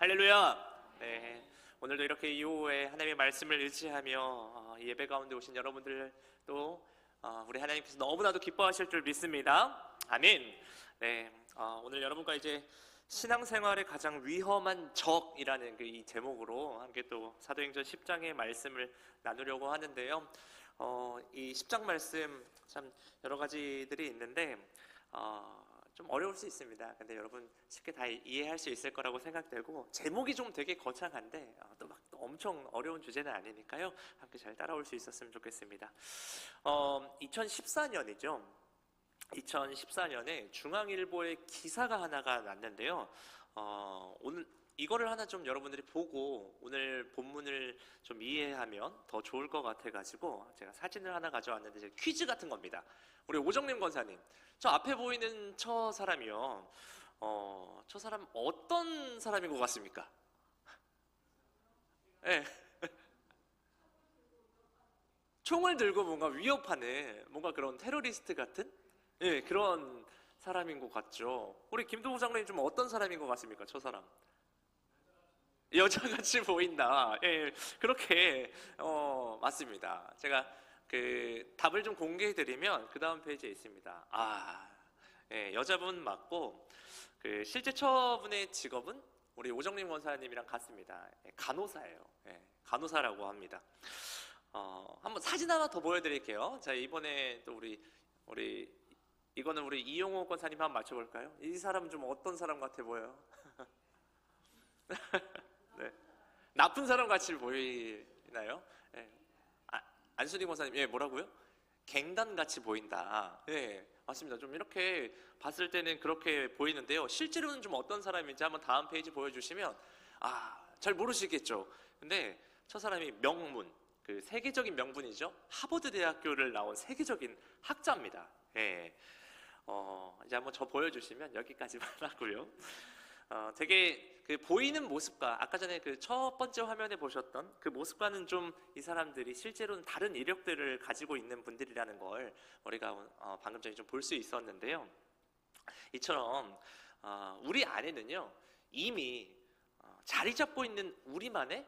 할렐루야. 네, 오늘도 이렇게 이 오후에 하나님의 말씀을 의지하며 이 예배 가운데 오신 여러분들도 우리 하나님께서 너무나도 기뻐하실 줄 믿습니다. 아멘. 네, 오늘 여러분과 이제 신앙생활의 가장 위험한 적이라는 이 제목으로 함께 또 사도행전 10장의 말씀을 나누려고 하는데요. 이 10장 말씀 참 여러 가지들이 있는데 좀 어려울 수 있습니다. 근데 여러분 쉽게 다 이해할 수 있을 거라고 생각되고, 제목이 좀 되게 거창한데 또 막 엄청 어려운 주제는 아니니까요. 함께 잘 따라올 수 있었으면 좋겠습니다. 2014년이죠. 2014년에 중앙일보에 기사가 하나가 났는데요. 오늘 이거를 하나 좀 여러분들이 보고 오늘 본문을 좀 이해하면 더 좋을 것 같아가지고 제가 사진을 하나 가져왔는데, 이제 퀴즈 같은 겁니다. 우리 오정림 권사님, 저 앞에 보이는 저 사람이요, 저 사람 어떤 사람인 것 같습니까? 네. 총을 들고 뭔가 위협하는, 뭔가 그런 테러리스트 같은, 그런 사람인 것 같죠. 우리 김도우 장로님 좀 어떤 사람인 것 같습니까? 저 사람 여자같이 보인다. 그렇게 맞습니다. 제가 그 답을 좀 공개해드리면 그 다음 페이지에 있습니다. 여자분 맞고, 그 실제 처분의 직업은 우리 오정림 원사님이랑 같습니다. 간호사예요. 간호사라고 합니다. 한번 사진 하나 더 보여드릴게요. 자, 이번에 또 우리 이거는 우리 이용호 권사님 한번 맞춰볼까요? 이 사람은 좀 어떤 사람 같아 보여요? 네. 나쁜 사람 같이 보이나요? 안순희 권사님, 뭐라고요? 갱단 같이 보인다. 맞습니다. 좀 이렇게 봤을 때는 그렇게 보이는데요. 실제로는 좀 어떤 사람인지 한번 다음 페이지 보여주시면 잘 모르시겠죠. 근데 저 사람이 명문, 그 세계적인 명분이죠. 하버드 대학교를 나온 세계적인 학자입니다. 이제 한번 저 보여주시면 여기까지만 하고요. 되게 그 보이는 모습과 아까 전에 그 첫 번째 화면에 보셨던 그 모습과는 좀 이 사람들이 실제로는 다른 이력들을 가지고 있는 분들이라는 걸 우리가 방금 전에 좀 볼 수 있었는데요. 이처럼 우리 안에는요, 이미 자리 잡고 있는 우리만의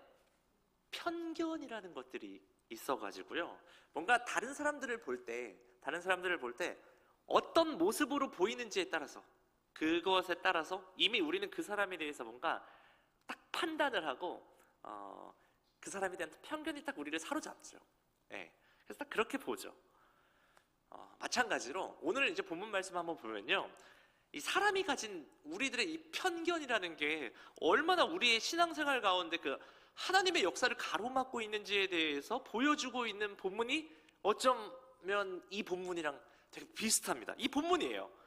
편견이라는 것들이 있어가지고요, 뭔가 다른 사람들을 볼 때 어떤 모습으로 보이는지에 따라서, 그것에 따라서 이미 우리는 그 사람에 대해서 뭔가 딱 판단을 하고 그 사람에 대한 편견이 딱 우리를 사로잡죠. 그래서 딱 그렇게 보죠. 마찬가지로 오늘 이제 본문 말씀 한번 보면요, 이 사람이 가진 우리들의 이 편견이라는 게 얼마나 우리의 신앙생활 가운데 그 하나님의 역사를 가로막고 있는지에 대해서 보여주고 있는 본문이 어쩌면 이 본문이랑 되게 비슷합니다. 이 본문이에요.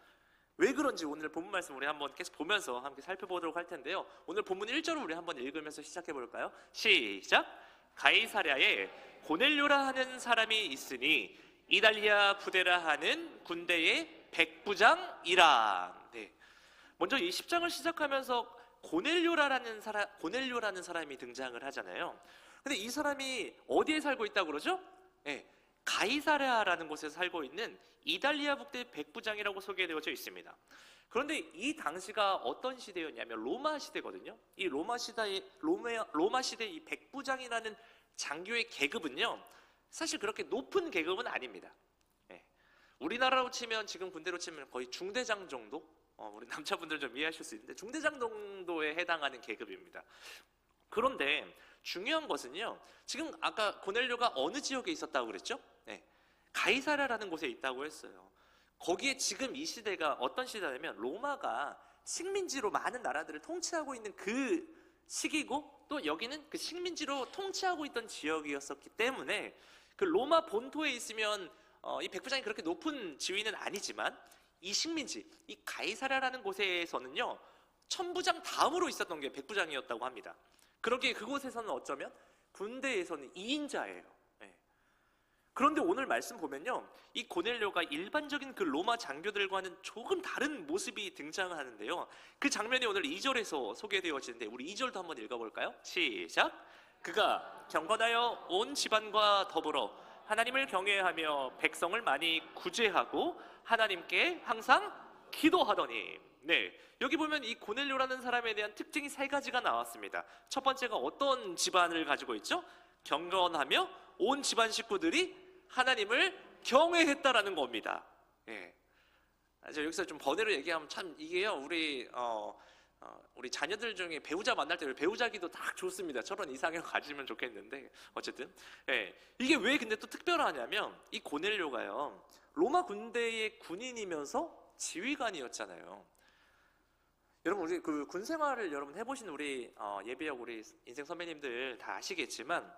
왜 그런지 오늘 본문 말씀 우리 한번 계속 보면서 함께 살펴보도록 할 텐데요. 오늘 본문 1절을 우리 한번 읽으면서 시작해 볼까요? 시작! 가이사랴에 고넬료라 하는 사람이 있으니 이달리아 부대라 하는 군대의 백부장이라. 먼저 이 10장을 시작하면서 고넬료라는 사람이 등장을 하잖아요. 근데 이 사람이 어디에 살고 있다고 그러죠? 가이사랴라는 곳에 살고 있는 이달리아 북대 백부장이라고 소개되어져 있습니다. 그런데 이 당시가 어떤 시대였냐면 로마 시대거든요. 이 로마 시대의 이 백부장이라는 장교의 계급은요, 사실 그렇게 높은 계급은 아닙니다. 우리나라로 치면, 지금 군대로 치면 거의 중대장 정도? 우리 남자분들 좀 이해하실 수 있는데 중대장 정도에 해당하는 계급입니다. 그런데 중요한 것은요, 지금 아까 고넬료가 어느 지역에 있었다고 그랬죠? 가이사랴라는 곳에 있다고 했어요. 거기에 지금 이 시대가 어떤 시대냐면 로마가 식민지로 많은 나라들을 통치하고 있는 그 시기고, 또 여기는 그 식민지로 통치하고 있던 지역이었었기 때문에 그 로마 본토에 있으면 이 백부장이 그렇게 높은 지위는 아니지만, 이 식민지, 이 가이사랴라는 곳에서는요, 천부장 다음으로 있었던 게 백부장이었다고 합니다. 그렇게 그곳에서는 어쩌면 군대에서는 2인자예요. 그런데 오늘 말씀 보면요, 이 고넬료가 일반적인 그 로마 장교들과는 조금 다른 모습이 등장하는데요. 그 장면이 오늘 2절에서 소개되어지는데 우리 2절도 한번 읽어볼까요? 시작! 그가 경건하여 온 집안과 더불어 하나님을 경외하며 백성을 많이 구제하고 하나님께 항상 기도하더니. 네, 여기 보면 이 고넬료라는 사람에 대한 특징이 세 가지가 나왔습니다. 첫 번째가 어떤 집안을 가지고 있죠? 경건하며 온 집안 식구들이 하나님을 경외했다라는 겁니다. 예. 저 여기서 좀 번외로 얘기하면 참 이게요, 우리 자녀들 중에 배우자 만날 때 배우자 기도 딱 좋습니다. 저런 이상형 가지면 좋겠는데 어쨌든 예. 이게 왜 근데 또 특별하냐면 이 고넬료가요, 로마 군대의 군인이면서 지휘관이었잖아요. 여러분, 우리 그 군 생활을 여러분 해보신 우리 예비역 우리 인생 선배님들 다 아시겠지만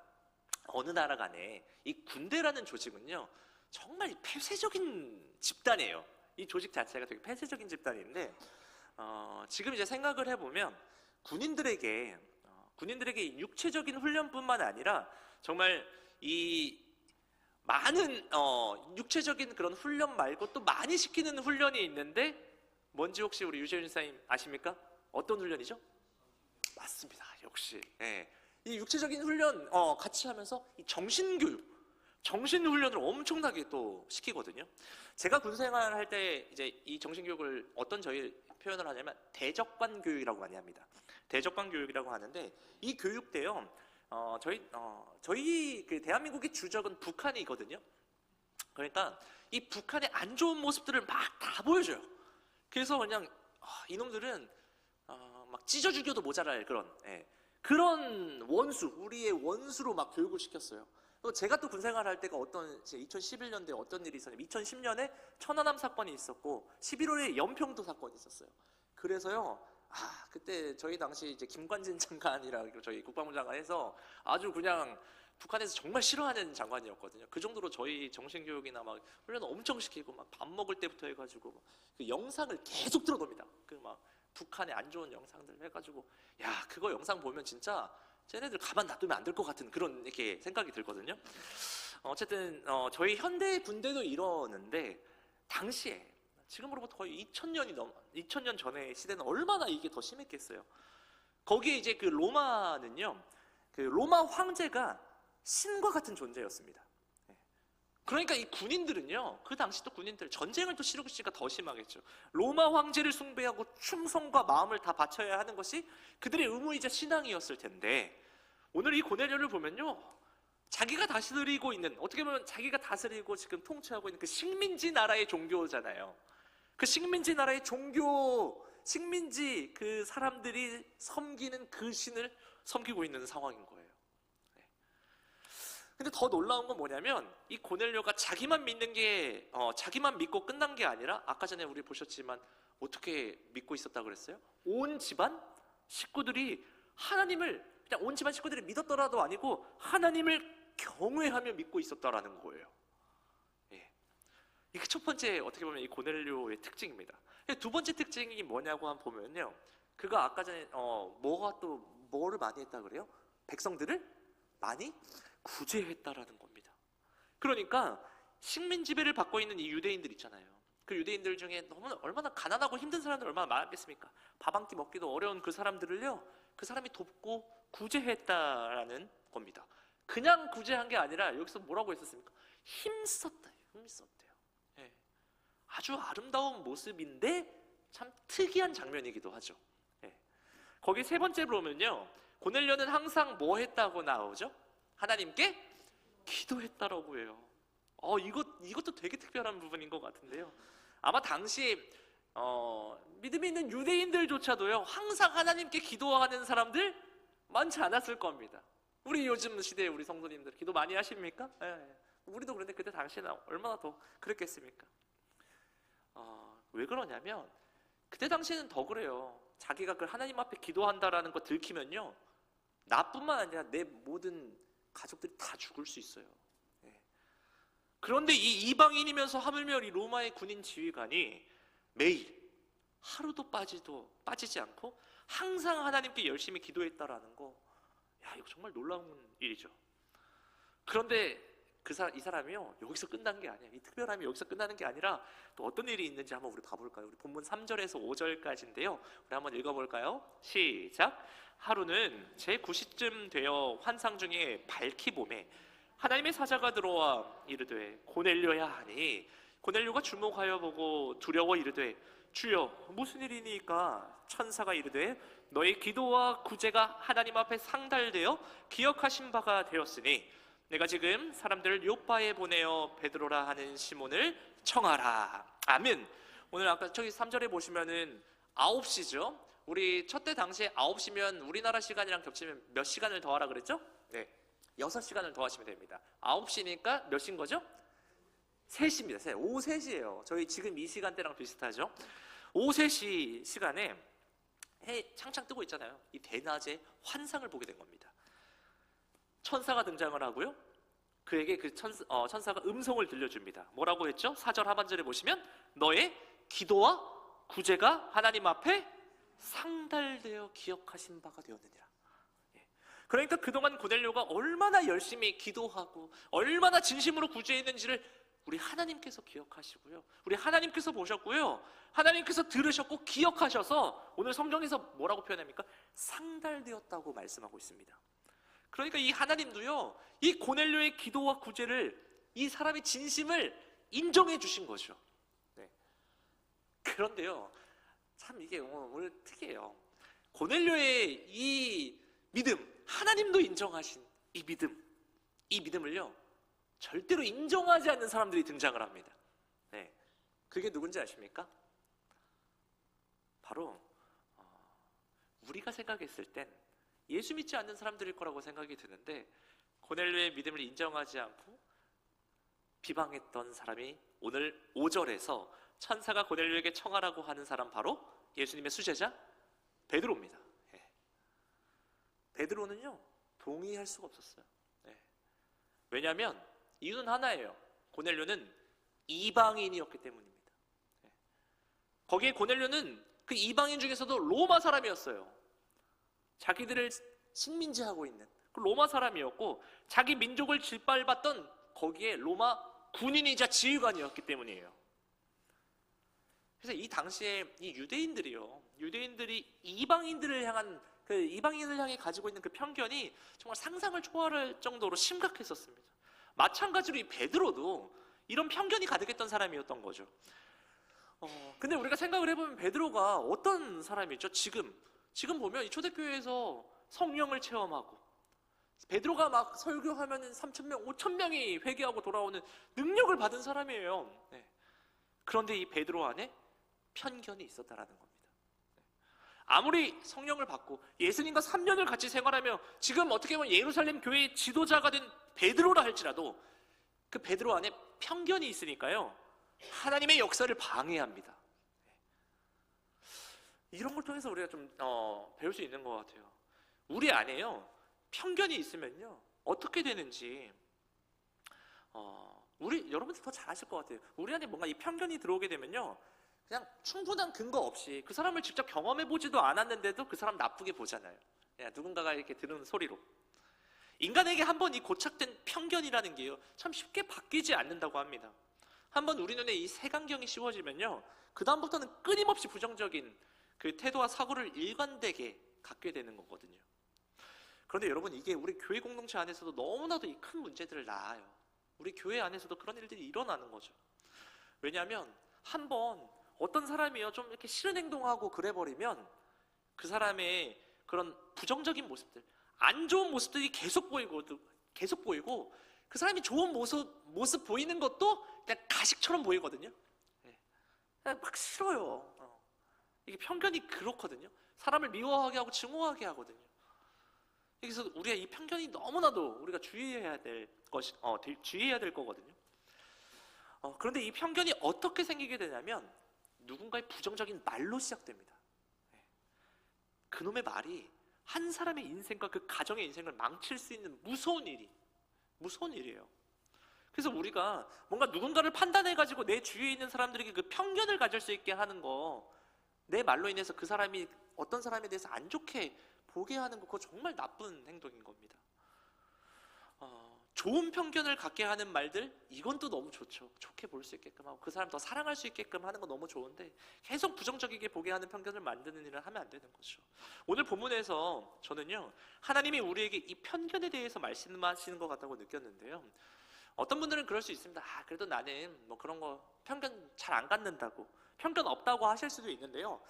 어느 나라 간에 이 군대라는 조직은요 정말 폐쇄적인 집단이에요. 이 조직 자체가 되게 폐쇄적인 집단인데 지금 이제 생각을 해보면 군인들에게 육체적인 훈련뿐만 아니라 정말 이 많은 육체적인 그런 훈련 말고 또 많이 시키는 훈련이 있는데 뭔지 혹시 우리 유재윤 사님 아십니까? 어떤 훈련이죠? 맞습니다. 역시 이 육체적인 훈련 같이 하면서 이 정신훈련을 엄청나게 또 시키거든요. 제가 군생활 할 때 이제 이 정신교육을 어떤 저희 표현을 하냐면 대적관 교육이라고 많이 합니다. 대적관 교육이라고 하는데 이 교육 때요, 저희 그 대한민국의 주적은 북한이거든요. 그러니까 이 북한의 안 좋은 모습들을 막 다 보여줘요. 그래서 그냥 이놈들은 막 찢어 죽여도 모자랄 그런 우리의 원수로 막 교육을 시켰어요. 제가 또 군생활 할 때가 2011년도에 어떤 일이 있었냐면 2010년에 천안함 사건이 있었고 11월에 연평도 사건이 있었어요. 그래서요, 그때 저희 당시 이제 김관진 장관이라고 저희 국방부 장관에서 아주 그냥 북한에서 정말 싫어하는 장관이었거든요. 그 정도로 저희 정신교육이나 막 훈련을 엄청 시키고 막 밥 먹을 때부터 해가지고 그 영상을 계속 틀어놓습니다. 그 막 북한의 안 좋은 영상들 해가지고 야, 그거 영상 보면 진짜 쟤네들 가만 놔두면 안 될 것 같은 그런 이렇게 생각이 들거든요. 어쨌든 저희 현대 군대도 이러는데 당시에 지금으로부터 거의 2000년 전의 시대는 얼마나 이게 더 심했겠어요. 거기에 이제 그 로마는요, 그 로마 황제가 신과 같은 존재였습니다. 그러니까 이 군인들은요, 그 당시 또 군인들 전쟁을 또 치르고 있으니까 더 심하겠죠. 로마 황제를 숭배하고 충성과 마음을 다 바쳐야 하는 것이 그들의 의무이자 신앙이었을 텐데, 오늘 이 고넬료를 보면요, 자기가 다스리고 있는, 어떻게 보면 자기가 다스리고 지금 통치하고 있는 그 식민지 나라의 종교잖아요. 그 식민지 나라의 식민지 그 사람들이 섬기는 그 신을 섬기고 있는 상황인 거예요. 근데 더 놀라운 건 뭐냐면 이 고넬료가 자기만 믿고 끝난 게 아니라 아까 전에 우리 보셨지만 어떻게 믿고 있었다고 그랬어요? 온 집안 식구들이 하나님을, 그냥 온 집안 식구들이 믿었더라도 아니고 하나님을 경외하며 믿고 있었다라는 거예요. 이게 첫 번째, 어떻게 보면 이 고넬료의 특징입니다. 두 번째 특징이 뭐냐고 한번 보면요, 그가 아까 전에 뭐를 많이 했다 그래요? 백성들을 많이 구제했다라는 겁니다. 그러니까 식민 지배를 받고 있는 이 유대인들 있잖아요. 그 유대인들 중에 얼마나 가난하고 힘든 사람들 얼마나 많았겠습니까? 밥 한 끼 먹기도 어려운 그 사람들을요, 그 사람이 돕고 구제했다라는 겁니다. 그냥 구제한 게 아니라 여기서 뭐라고 했었습니까? 힘썼대요. 아주 아름다운 모습인데 참 특이한 장면이기도 하죠. 거기 세 번째로 보면요, 고넬료는 항상 뭐 했다고 나오죠? 하나님께 기도했다라고 해요. 이것도 되게 특별한 부분인 것 같은데요. 아마 당시 믿음이 있는 유대인들조차도요, 항상 하나님께 기도하는 사람들 많지 않았을 겁니다. 우리 요즘 시대에 우리 성도님들 기도 많이 하십니까? 우리도 그런데 그때 당시에는 얼마나 더 그랬겠습니까? 왜 그러냐면 그때 당시에는 더 그래요. 자기가 그 하나님 앞에 기도한다라는 거 들키면요, 나뿐만 아니라 내 모든 가족들이 다 죽을 수 있어요. 그런데 이 이방인이면서 하물며 이 로마의 군인 지휘관이 매일 하루도 빠지지 않고 항상 하나님께 열심히 기도했다라는 거, 이거 정말 놀라운 일이죠. 그런데 이 사람이요, 여기서 끝난 게 아니에요. 이 특별함이 여기서 끝나는 게 아니라 또 어떤 일이 있는지 한번 우리 봐볼까요? 우리 본문 3절에서 5절까지인데요. 우리 한번 읽어볼까요? 시작! 하루는 제9시쯤 되어 환상 중에 밝히 봄에 하나님의 사자가 들어와 이르되 고넬료야 하니, 고넬료가 주목하여 보고 두려워 이르되 주여 무슨 일이니까? 천사가 이르되 너의 기도와 구제가 하나님 앞에 상달되어 기억하신 바가 되었으니 내가 지금 사람들을 요파에 보내어 베드로라 하는 시몬을 청하라. 아멘. 오늘 아까 저기 3절에 보시면은 9시죠. 우리 첫 때 당시에 9시면 우리나라 시간이랑 겹치면 몇 시간을 더하라 그랬죠? 네, 6시간을 더하시면 됩니다. 9시니까 몇 시인 거죠? 3시입니다. 오후 3시예요. 저희 지금 이 시간대랑 비슷하죠? 오후 3시 시간에 해 창창 뜨고 있잖아요. 이 대낮에 환상을 보게 된 겁니다. 천사가 등장을 하고요. 그에게 그 천사가 음성을 들려줍니다. 뭐라고 했죠? 4절 하반절에 보시면 너의 기도와 구제가 하나님 앞에 상달되어 기억하신 바가 되었느니라. 그러니까 그동안 고넬료가 얼마나 열심히 기도하고 얼마나 진심으로 구제했는지를 우리 하나님께서 기억하시고요, 우리 하나님께서 보셨고요, 하나님께서 들으셨고 기억하셔서 오늘 성경에서 뭐라고 표현합니까? 상달되었다고 말씀하고 있습니다. 그러니까 이 하나님도요, 이 고넬료의 기도와 구제를, 이 사람의 진심을 인정해 주신 거죠. 네. 그런데요, 참 이게 오늘 특이해요. 고넬료의 이 믿음, 하나님도 인정하신 이 믿음을요 절대로 인정하지 않는 사람들이 등장을 합니다. 네. 그게 누군지 아십니까? 바로 우리가 생각했을 땐 예수 믿지 않는 사람들일 거라고 생각이 드는데, 고넬료의 믿음을 인정하지 않고 비방했던 사람이 오늘 5절에서 천사가 고넬료에게 청하라고 하는 사람, 바로 예수님의 수제자 베드로입니다. 베드로는요 동의할 수가 없었어요. 왜냐하면 이유는 하나예요. 고넬료는 이방인이었기 때문입니다. 거기에 고넬료는 그 이방인 중에서도 로마 사람이었어요. 자기들을 식민지하고 있는 그 로마 사람이었고, 자기 민족을 짓밟았던 거기에 로마 군인이자 지휘관이었기 때문이에요. 그래서 이 당시에 이 유대인들이 이방인들을 향한 그 이방인을 향해 가지고 있는 그 편견이 정말 상상을 초월할 정도로 심각했었습니다. 마찬가지로 이 베드로도 이런 편견이 가득했던 사람이었던 거죠. 근데 우리가 생각을 해보면 베드로가 어떤 사람이죠? 지금 보면 이 초대교회에서 성령을 체험하고, 베드로가 막 설교하면 3,000명, 5,000명이 회개하고 돌아오는 능력을 받은 사람이에요. 네. 그런데 이 베드로 안에 편견이 있었다라는 겁니다. 아무리 성령을 받고 예수님과 3년을 같이 생활하며 지금 어떻게 보면 예루살렘 교회의 지도자가 된 베드로라 할지라도 그 베드로 안에 편견이 있으니까요, 하나님의 역사를 방해합니다. 이런 걸 통해서 우리가 좀 배울 수 있는 것 같아요. 우리 안에요 편견이 있으면요 어떻게 되는지 여러분들 더 잘 아실 것 같아요. 우리 안에 뭔가 이 편견이 들어오게 되면요, 그냥 충분한 근거 없이 그 사람을 직접 경험해보지도 않았는데도 그 사람 나쁘게 보잖아요. 누군가가 이렇게 들은 소리로. 인간에게 한번 이 고착된 편견이라는 게요 참 쉽게 바뀌지 않는다고 합니다. 한번 우리 눈에 이 색안경이 씌워지면요, 그 다음부터는 끊임없이 부정적인 그 태도와 사고를 일관되게 갖게 되는 거거든요. 그런데 여러분, 이게 우리 교회 공동체 안에서도 너무나도 이 큰 문제들을 낳아요. 우리 교회 안에서도 그런 일들이 일어나는 거죠. 왜냐하면 한번 어떤 사람이요 좀 이렇게 싫은 행동하고 그래버리면 그 사람의 그런 부정적인 모습들, 안 좋은 모습들이 계속 보이고 그 사람이 좋은 모습 보이는 것도 그냥 가식처럼 보이거든요. 막 싫어요. 이게 편견이 그렇거든요. 사람을 미워하게 하고 증오하게 하거든요. 그래서 우리가 이 편견이 너무나도 우리가 주의해야 될 거거든요. 그런데 이 편견이 어떻게 생기게 되냐면 누군가의 부정적인 말로 시작됩니다. 그놈의 말이 한 사람의 인생과 그 가정의 인생을 망칠 수 있는 무서운 일이에요. 그래서 우리가 뭔가 누군가를 판단해가지고 내 주위에 있는 사람들에게 그 편견을 가질 수 있게 하는 거, 내 말로 인해서 그 사람이 어떤 사람에 대해서 안 좋게 보게 하는 거, 그거 정말 나쁜 행동인 겁니다. 좋은 편견을 갖게 하는 말들, 이건 또 너무 좋죠. 좋게 볼 수 있게끔 하고 그 사람 더 사랑할 수 있게끔 하는 건 너무 좋은데, 계속 부정적이게 보게 하는 편견을 만드는 일을 하면 안 되는 거죠. 오늘 본문에서 저는요 하나님이 우리에게 이 편견에 대해서 말씀하시는 것 같다고 느꼈는데요, 어떤 분들은 그럴 수 있습니다. 그래도 나는 뭐 그런 거 편견 잘 안 갖는다고, 편견 없다고 하실 수도 있는데요.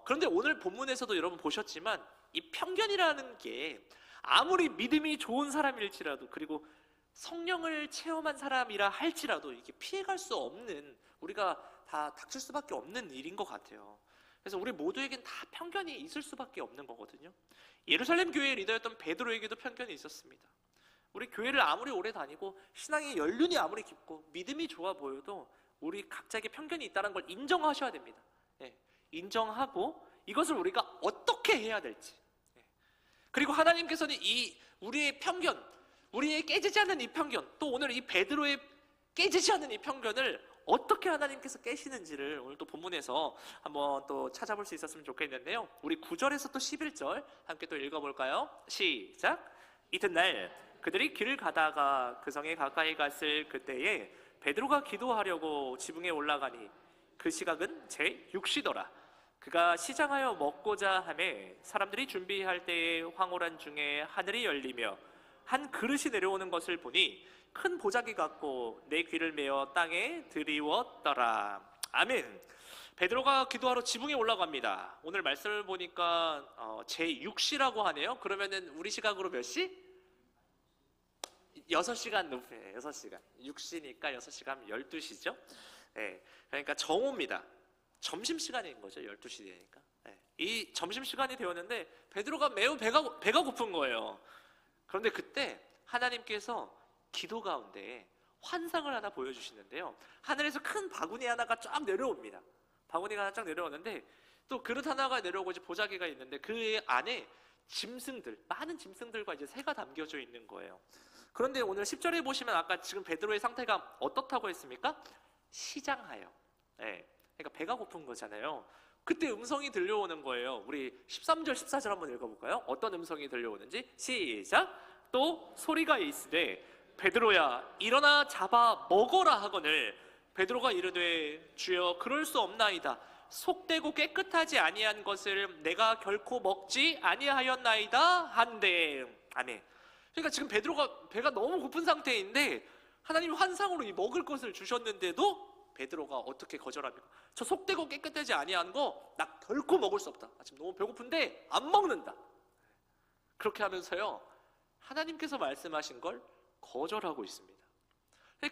그런데 오늘 본문에서도 여러분 보셨지만 이 편견이라는 게 아무리 믿음이 좋은 사람일지라도, 그리고 성령을 체험한 사람이라 할지라도 이게 피해갈 수 없는, 우리가 다 닥칠 수밖에 없는 일인 것 같아요. 그래서 우리 모두에겐 다 편견이 있을 수밖에 없는 거거든요. 예루살렘 교회의 리더였던 베드로에게도 편견이 있었습니다. 우리 교회를 아무리 오래 다니고 신앙의 연륜이 아무리 깊고 믿음이 좋아 보여도 우리 각자에게 편견이 있다는 걸 인정하셔야 됩니다. 예, 인정하고 이것을 우리가 어떻게 해야 될지, 예. 그리고 하나님께서는 이 우리의 편견, 우리의 깨지지 않는 이 편견, 또 오늘 이 베드로의 깨지지 않는 이 편견을 어떻게 하나님께서 깨시는지를 오늘 또 본문에서 한번 또 찾아볼 수 있었으면 좋겠는데요. 우리 9절에서 또 11절 함께 또 읽어볼까요? 시작! 이튿날 그들이 길을 가다가 그 성에 가까이 갔을 그때에 베드로가 기도하려고 지붕에 올라가니 그 시각은 제6시더라. 그가 시장하여 먹고자 하매 사람들이 준비할 때에 황홀한 중에 하늘이 열리며 한 그릇이 내려오는 것을 보니 큰 보자기 같고 내 귀를 메어 땅에 드리웠더라. 아멘. 베드로가 기도하러 지붕에 올라갑니다. 오늘 말씀을 보니까 제6시라고 하네요. 그러면은 우리 시각으로 몇 시? 6시간 높여요. 6시간. 6시니까 6시간 12시죠. 네, 그러니까 정오입니다. 점심시간인 거죠. 12시 되니까. 네, 이 점심시간이 되었는데 베드로가 매우 배가 고픈 거예요. 그런데 그때 하나님께서 기도 가운데 환상을 하나 보여주시는데요. 하늘에서 큰 바구니 하나가 쫙 내려옵니다. 바구니가 하나 쫙 내려오는데 또 그릇 하나가 내려오고 이제 보자기가 있는데 그 안에 짐승들, 많은 짐승들과 이제 새가 담겨져 있는 거예요. 그런데 오늘 10절에 보시면 아까 지금 베드로의 상태가 어떻다고 했습니까? 시장하여. 네, 그러니까 배가 고픈 거잖아요. 그때 음성이 들려오는 거예요. 우리 13절, 14절 한번 읽어볼까요? 어떤 음성이 들려오는지 시작! 또 소리가 있으되 베드로야 일어나 잡아 먹어라 하거늘 베드로가 이르되 주여 그럴 수 없나이다. 속되고 깨끗하지 아니한 것을 내가 결코 먹지 아니하였나이다 한데. 아멘. 그러니까 지금 베드로가 배가 너무 고픈 상태인데 하나님이 환상으로 이 먹을 것을 주셨는데도 베드로가 어떻게 거절합니까? 저 속되고 깨끗하지 아니한 거 나 결코 먹을 수 없다. 지금 너무 배고픈데 안 먹는다. 그렇게 하면서요 하나님께서 말씀하신 걸 거절하고 있습니다.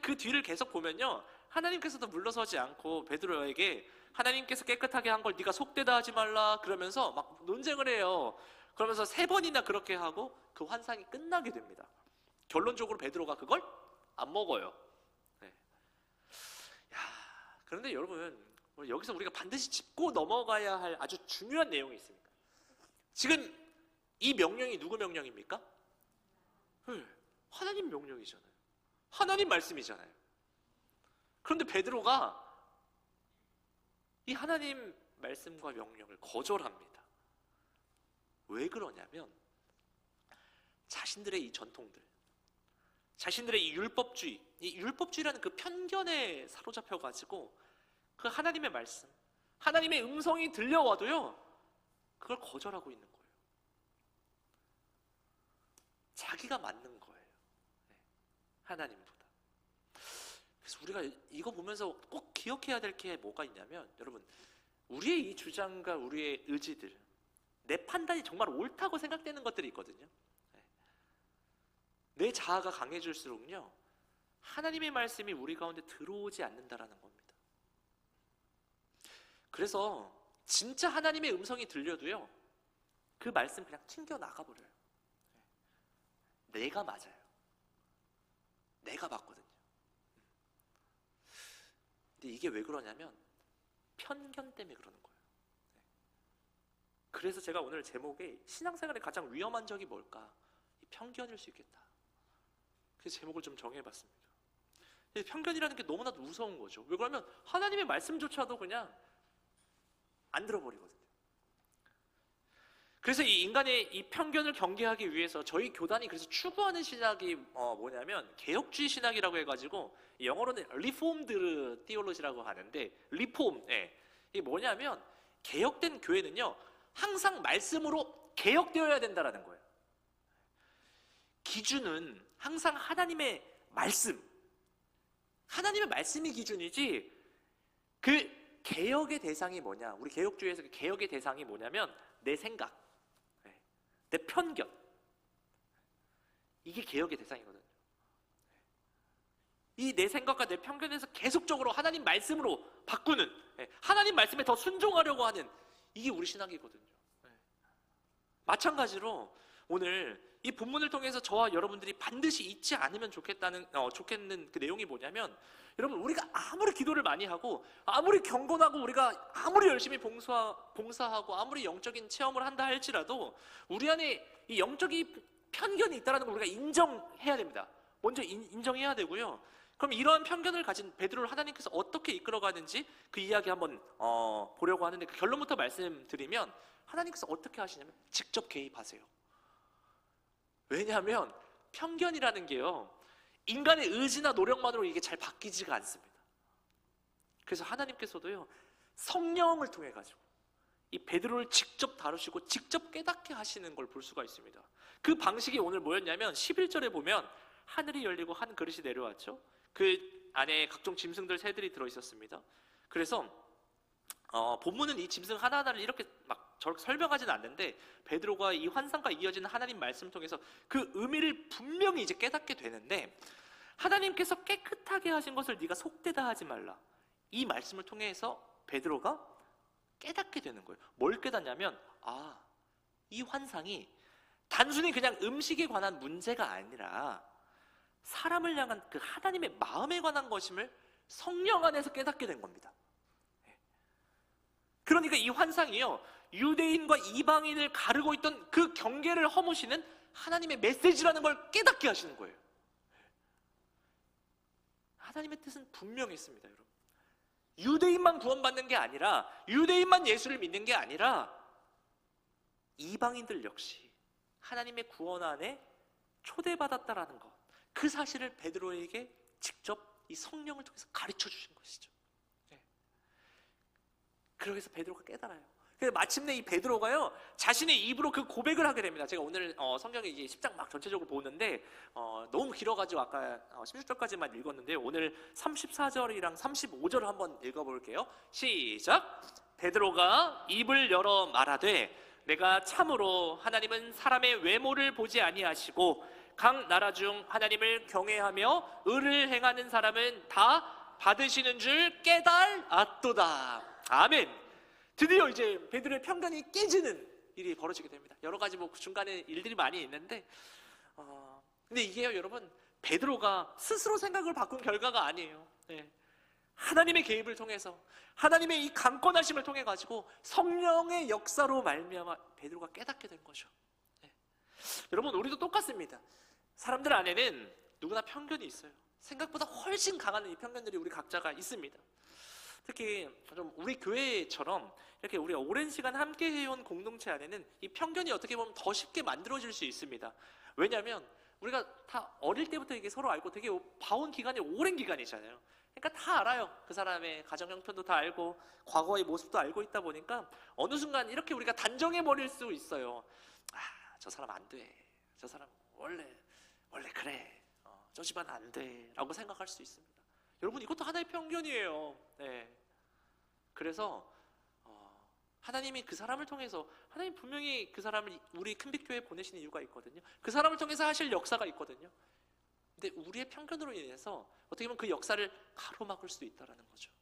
그 뒤를 계속 보면요 하나님께서도 물러서지 않고 베드로에게 하나님께서 깨끗하게 한 걸 네가 속되다 하지 말라 그러면서 막 논쟁을 해요. 그러면서 3번이나 그렇게 하고 그 환상이 끝나게 됩니다. 결론적으로 베드로가 그걸 안 먹어요. 네. 그런데 여러분 여기서 우리가 반드시 짚고 넘어가야 할 아주 중요한 내용이 있습니다. 지금 이 명령이 누구 명령입니까? 하나님 명령이잖아요. 하나님 말씀이잖아요. 그런데 베드로가 이 하나님 말씀과 명령을 거절합니다. 왜 그러냐면 자신들의 이 전통들, 자신들의 이 율법주의라는 그 편견에 사로잡혀가지고 그 하나님의 말씀, 하나님의 음성이 들려와도요 그걸 거절하고 있는 거예요. 자기가 맞는 거예요. 하나님보다. 그래서 우리가 이거 보면서 꼭 기억해야 될 게 뭐가 있냐면 여러분 우리의 이 주장과 우리의 의지들, 내 판단이 정말 옳다고 생각되는 것들이 있거든요. 내 자아가 강해질수록요 하나님의 말씀이 우리 가운데 들어오지 않는다라는 겁니다. 그래서 진짜 하나님의 음성이 들려도요 그 말씀 그냥 튕겨 나가버려요. 내가 맞아요. 내가 맞거든요. 근데 이게 왜 그러냐면 편견 때문에 그러는 거예요. 그래서 제가 오늘 제목에 신앙생활의 가장 위험한 적이 뭘까? 이 편견일 수 있겠다. 그래서 제목을 좀 정해봤습니다. 편견이라는 게 너무나도 무서운 거죠. 왜 그러면 하나님의 말씀조차도 그냥 안 들어버리거든요. 그래서 이 인간의 이 편견을 경계하기 위해서 저희 교단이 그래서 추구하는 신학이 뭐냐면 개혁주의 신학이라고 해가지고 영어로는 리폼드 티올로지라고 하는데 리폼, 이게 뭐냐면 개혁된 교회는요 항상 말씀으로 개혁되어야 된다라는 거예요. 기준은 항상 하나님의 말씀이 기준이지 그 개혁의 대상이 뭐냐? 우리 개혁주의에서 개혁의 대상이 뭐냐면 내 생각, 내 편견. 이게 개혁의 대상이거든요. 이 내 생각과 내 편견에서 계속적으로 하나님 말씀으로 바꾸는, 하나님 말씀에 더 순종하려고 하는, 이게 우리 신학이거든요. 마찬가지로 오늘 이 본문을 통해서 저와 여러분들이 반드시 잊지 않으면 좋겠는 그 내용이 뭐냐면, 여러분, 우리가 아무리 기도를 많이 하고 아무리 경건하고 우리가 아무리 열심히 봉사하고 아무리 영적인 체험을 한다 할지라도 우리 안에 이 영적인 편견이 있다는 걸 우리가 인정해야 됩니다. 먼저 인정해야 되고요. 그럼 이러한 편견을 가진 베드로를 하나님께서 어떻게 이끌어가는지 그 이야기 한번 보려고 하는데, 그 결론부터 말씀드리면 하나님께서 어떻게 하시냐면 직접 개입하세요. 왜냐하면 편견이라는 게요, 인간의 의지나 노력만으로 이게 잘 바뀌지가 않습니다. 그래서 하나님께서도요, 성령을 통해 가지고 이 베드로를 직접 다루시고 직접 깨닫게 하시는 걸 볼 수가 있습니다. 그 방식이 오늘 뭐였냐면 11절에 보면 하늘이 열리고 한 그릇이 내려왔죠. 그 안에 각종 짐승들 새들이 들어있었습니다. 그래서 본문은 이 짐승 하나하나를 이렇게 막 저렇게 설명하지는 않는데, 베드로가 이 환상과 이어지는 하나님 말씀을 통해서 그 의미를 분명히 이제 깨닫게 되는데, 하나님께서 깨끗하게 하신 것을 네가 속되다 하지 말라, 이 말씀을 통해서 베드로가 깨닫게 되는 거예요. 뭘 깨닫냐면, 이 환상이 단순히 그냥 음식에 관한 문제가 아니라 사람을 향한 그 하나님의 마음에 관한 것임을 성령 안에서 깨닫게 된 겁니다. 그러니까 이 환상이요, 유대인과 이방인을 가르고 있던 그 경계를 허무시는 하나님의 메시지라는 걸 깨닫게 하시는 거예요. 하나님의 뜻은 분명했습니다, 여러분. 유대인만 구원받는 게 아니라, 유대인만 예수를 믿는 게 아니라 이방인들 역시 하나님의 구원 안에 초대받았다라는 것, 그 사실을 베드로에게 직접 이 성령을 통해서 가르쳐 주신 것이죠. 그러면서 베드로가 깨달아요. 그래서 마침내 이 베드로가요, 자신의 입으로 그 고백을 하게 됩니다. 제가 오늘 성경에 이제 10장 막 전체적으로 보는데 너무 길어가지고 아까 16절까지만 읽었는데, 오늘 34절이랑 35절을 한번 읽어볼게요. 시작! 베드로가 입을 열어 말하되, 내가 참으로 하나님은 사람의 외모를 보지 아니하시고 각 나라 중 하나님을 경외하며 의를 행하는 사람은 다 받으시는 줄 깨달았도다. 아멘. 드디어 이제 베드로의 편견이 깨지는 일이 벌어지게 됩니다. 여러 가지 뭐 중간에 일들이 많이 있는데, 근데 이게요, 여러분, 베드로가 스스로 생각을 바꾼 결과가 아니에요. 하나님의 개입을 통해서, 하나님의 이 강권하심을 통해 가지고 성령의 역사로 말미암아 베드로가 깨닫게 된 거죠. 여러분, 우리도 똑같습니다. 사람들 안에는 누구나 편견이 있어요. 생각보다 훨씬 강한 이 편견들이 우리 각자가 있습니다. 특히 좀 우리 교회처럼 이렇게 우리가 오랜 시간 함께 해온 공동체 안에는 이 편견이 어떻게 보면 더 쉽게 만들어질 수 있습니다. 왜냐하면 우리가 다 어릴 때부터 이게 서로 알고 되게 봐온 기간이 오랜 기간이잖아요. 그러니까 다 알아요. 그 사람의 가정 형편도 다 알고 과거의 모습도 알고 있다 보니까 어느 순간 이렇게 우리가 단정해 버릴 수 있어요. 저 사람 안 돼. 저 사람 원래 그래. 저 집안 안 돼. 라고 생각할 수 있습니다. 여러분, 이것도 하나의 편견이에요. 그래서 하나님이 그 사람을 통해서, 하나님 분명히 그 사람을 우리 큰빛교회에 보내시는 이유가 있거든요. 그 사람을 통해서 하실 역사가 있거든요. 근데 우리의 편견으로 인해서 어떻게 보면 그 역사를 가로막을 수도 있다는 거죠.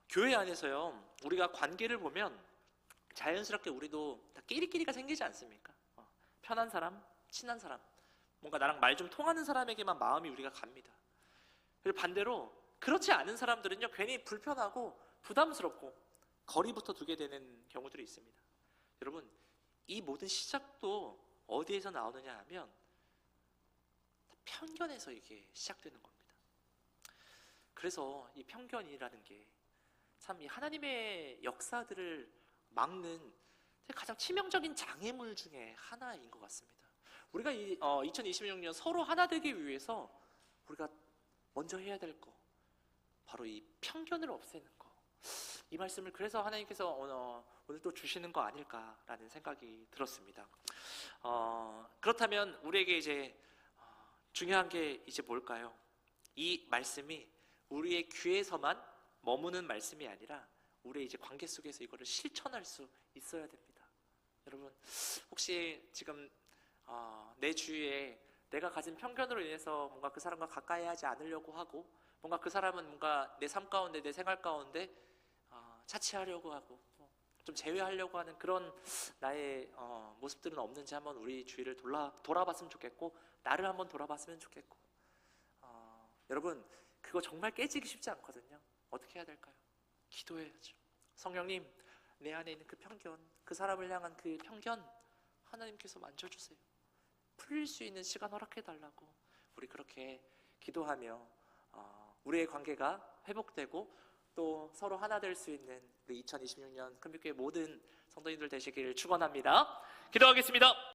교회 안에서요, 우리가 관계를 보면 자연스럽게 우리도 다 끼리끼리가 생기지 않습니까? 편한 사람, 친한 사람, 뭔가 나랑 말 좀 통하는 사람에게만 마음이 우리가 갑니다. 그리고 반대로 그렇지 않은 사람들은요, 괜히 불편하고 부담스럽고 거리부터 두게 되는 경우들이 있습니다. 여러분, 이 모든 시작도 어디에서 나오느냐 하면 편견에서 이게 시작되는 겁니다. 그래서 이 편견이라는 게 참 이 하나님의 역사들을 막는 가장 치명적인 장애물 중에 하나인 것 같습니다. 우리가 2026년 서로 하나 되기 위해서 우리가 먼저 해야 될 거, 바로 이 편견을 없애는 거. 이 말씀을 그래서 하나님께서 오늘 또 주시는 거 아닐까라는 생각이 들었습니다. 그렇다면 우리에게 이제 중요한 게 이제 뭘까요? 이 말씀이 우리의 귀에서만 머무는 말씀이 아니라 우리의 이제 관계 속에서 이거를 실천할 수 있어야 됩니다. 여러분, 혹시 지금 내 주위에 내가 가진 편견으로 인해서 뭔가 그 사람과 가까이 하지 않으려고 하고, 뭔가 그 사람은 뭔가 내 삶 가운데, 내 생활 가운데 차치하려고 하고 좀 제외하려고 하는 그런 나의 모습들은 없는지 한번 우리 주위를 돌아봤으면 좋겠고, 나를 한번 돌아봤으면 좋겠고, 여러분, 그거 정말 깨지기 쉽지 않거든요. 어떻게 해야 될까요? 기도해야죠. 성령님, 내 안에 있는 그 편견, 그 사람을 향한 그 편견 하나님께서 만져주세요. 풀릴 수 있는 시간 허락해달라고 우리 그렇게 기도하며 우리의 관계가 회복되고 또 서로 하나 될 수 있는 우리 2026년 큰빛교회 모든 성도님들 되시기를 축원합니다. 기도하겠습니다.